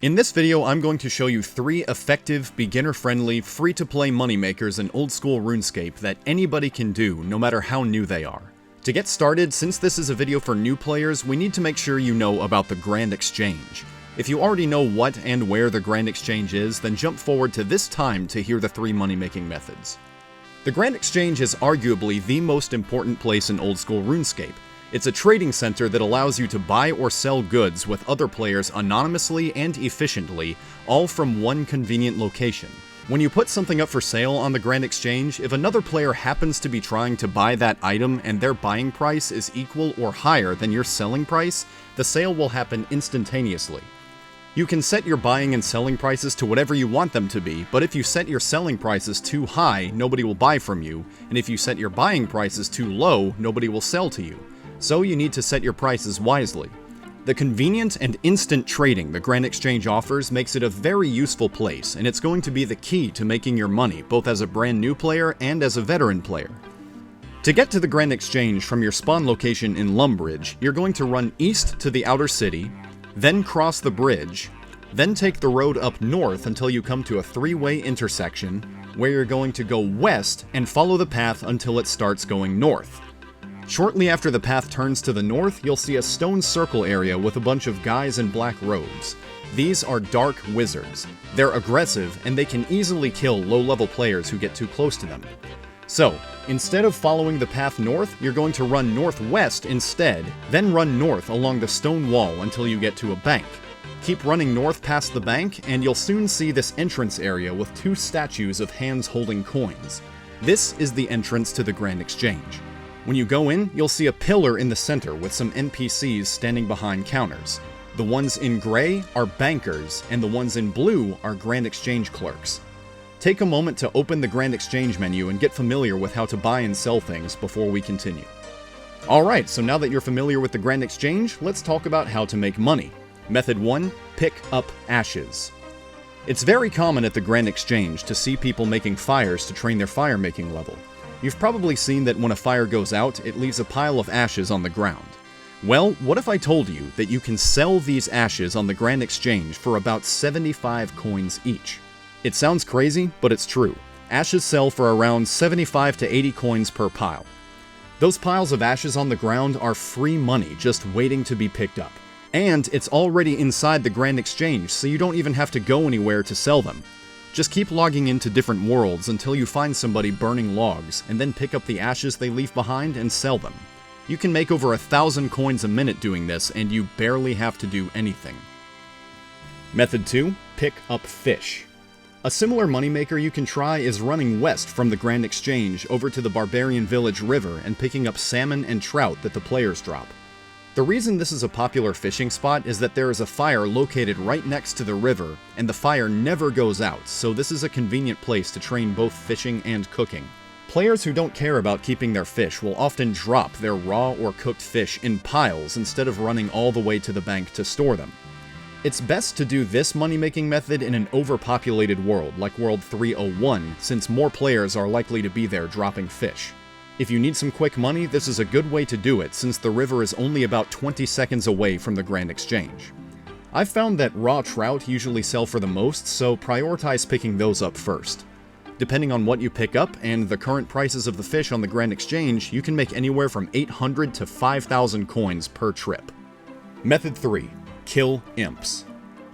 In this video, I'm going to show you 3 effective, beginner-friendly, free-to-play moneymakers in old-school Runescape that anybody can do, no matter how new they are. To get started, since this is a video for new players, we need to make sure you know about the Grand Exchange. If you already know what and where the Grand Exchange is, then jump forward to this time to hear the 3 money-making methods. The Grand Exchange is arguably the most important place in old-school Runescape. It's a trading center that allows you to buy or sell goods with other players anonymously and efficiently, all from one convenient location. When you put something up for sale on the Grand Exchange, if another player happens to be trying to buy that item and their buying price is equal or higher than your selling price, the sale will happen instantaneously. You can set your buying and selling prices to whatever you want them to be, but if you set your selling prices too high, nobody will buy from you, and if you set your buying prices too low, nobody will sell to you. So you need to set your prices wisely. The convenient and instant trading the Grand Exchange offers makes it a very useful place, and it's going to be the key to making your money, both as a brand new player and as a veteran player. To get to the Grand Exchange from your spawn location in Lumbridge, you're going to run east to the outer city, then cross the bridge, then take the road up north until you come to a 3-way intersection, where you're going to go west and follow the path until it starts going north. Shortly after the path turns to the north, you'll see a stone circle area with a bunch of guys in black robes. These are dark wizards. They're aggressive, and they can easily kill low-level players who get too close to them. So, instead of following the path north, you're going to run northwest instead, then run north along the stone wall until you get to a bank. Keep running north past the bank, and you'll soon see this entrance area with 2 statues of hands holding coins. This is the entrance to the Grand Exchange. When you go in, you'll see a pillar in the center with some NPCs standing behind counters. The ones in gray are bankers, and the ones in blue are Grand Exchange clerks. Take a moment to open the Grand Exchange menu and get familiar with how to buy and sell things before we continue. Alright, so now that you're familiar with the Grand Exchange, let's talk about how to make money. Method 1. Pick up ashes. It's very common at the Grand Exchange to see people making fires to train their fire making level. You've probably seen that when a fire goes out, it leaves a pile of ashes on the ground. Well, what if I told you that you can sell these ashes on the Grand Exchange for about 75 coins each? It sounds crazy, but it's true. Ashes sell for around 75 to 80 coins per pile. Those piles of ashes on the ground are free money just waiting to be picked up. And it's already inside the Grand Exchange, so you don't even have to go anywhere to sell them. Just keep logging into different worlds until you find somebody burning logs, and then pick up the ashes they leave behind and sell them. You can make over 1,000 coins a minute doing this, and you barely have to do anything. Method 2. Pick up fish. A similar moneymaker you can try is running west from the Grand Exchange over to the Barbarian Village River and picking up salmon and trout that the players drop. The reason this is a popular fishing spot is that there is a fire located right next to the river, and the fire never goes out, so this is a convenient place to train both fishing and cooking. Players who don't care about keeping their fish will often drop their raw or cooked fish in piles instead of running all the way to the bank to store them. It's best to do this money-making method in an overpopulated world like World 301, since more players are likely to be there dropping fish. If you need some quick money, this is a good way to do it since the river is only about 20 seconds away from the Grand Exchange. I've found that raw trout usually sell for the most, so prioritize picking those up first. Depending on what you pick up and the current prices of the fish on the Grand Exchange, you can make anywhere from 800 to 5,000 coins per trip. Method 3. Kill imps.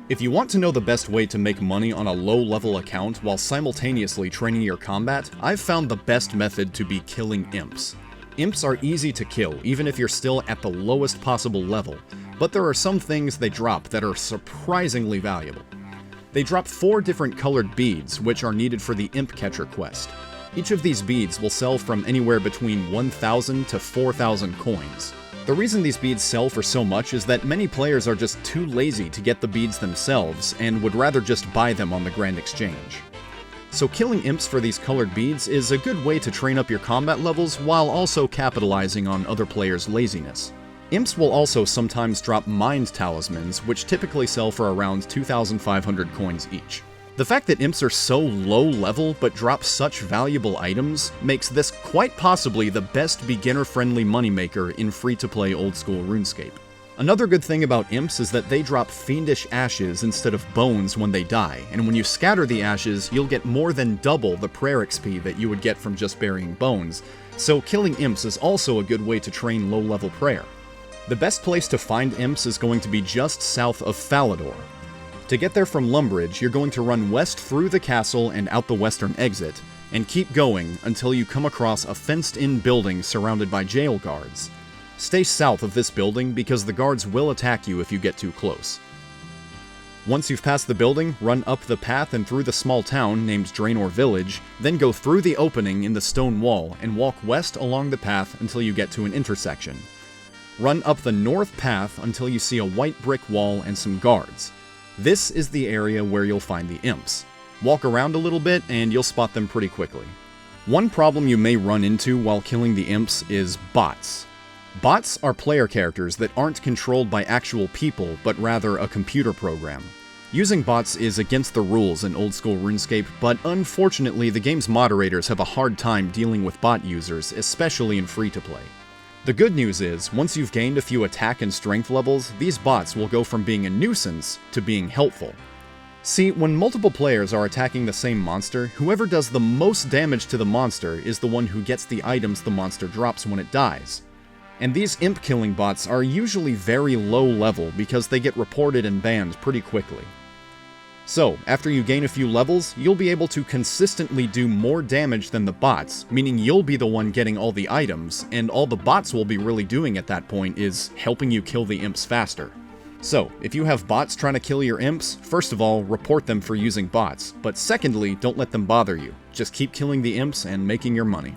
If you want to know the best way to make money on a low-level account while simultaneously training your combat, I've found the best method to be killing imps. Imps are easy to kill, even if you're still at the lowest possible level, but there are some things they drop that are surprisingly valuable. They drop 4 different colored beads, which are needed for the Imp Catcher quest. Each of these beads will sell from anywhere between 1,000 to 4,000 coins. The reason these beads sell for so much is that many players are just too lazy to get the beads themselves and would rather just buy them on the Grand Exchange. So killing imps for these colored beads is a good way to train up your combat levels while also capitalizing on other players' laziness. Imps will also sometimes drop mind talismans, which typically sell for around 2,500 coins each. The fact that imps are so low level but drop such valuable items makes this quite possibly the best beginner-friendly moneymaker in free-to-play old-school Runescape. Another good thing about imps is that they drop fiendish ashes instead of bones when they die, and when you scatter the ashes, you'll get more than double the prayer XP that you would get from just burying bones, so killing imps is also a good way to train low-level prayer. The best place to find imps is going to be just south of Falador. To get there from Lumbridge, you're going to run west through the castle and out the western exit, and keep going until you come across a fenced-in building surrounded by jail guards. Stay south of this building because the guards will attack you if you get too close. Once you've passed the building, run up the path and through the small town named Draenor Village, then go through the opening in the stone wall and walk west along the path until you get to an intersection. Run up the north path until you see a white brick wall and some guards. This is the area where you'll find the imps. Walk around a little bit and you'll spot them pretty quickly. One problem you may run into while killing the imps is bots. Bots are player characters that aren't controlled by actual people, but rather a computer program. Using bots is against the rules in old-school RuneScape, but unfortunately the game's moderators have a hard time dealing with bot users, especially in free-to-play. The good news is, once you've gained a few attack and strength levels, these bots will go from being a nuisance to being helpful. See, when multiple players are attacking the same monster, whoever does the most damage to the monster is the one who gets the items the monster drops when it dies. And these imp-killing bots are usually very low level because they get reported and banned pretty quickly. So, after you gain a few levels, you'll be able to consistently do more damage than the bots, meaning you'll be the one getting all the items, and all the bots will be really doing at that point is helping you kill the imps faster. So, if you have bots trying to kill your imps, first of all, report them for using bots, but secondly, don't let them bother you. Just keep killing the imps and making your money.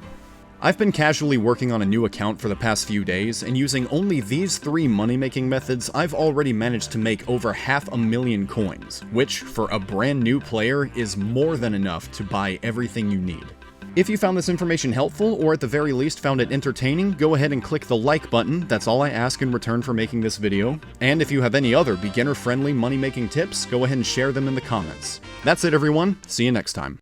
I've been casually working on a new account for the past few days, and using only these 3 money-making methods, I've already managed to make over 500,000 coins, which, for a brand new player, is more than enough to buy everything you need. If you found this information helpful, or at the very least found it entertaining, go ahead and click the like button, that's all I ask in return for making this video. And if you have any other beginner-friendly money-making tips, go ahead and share them in the comments. That's it everyone, see you next time.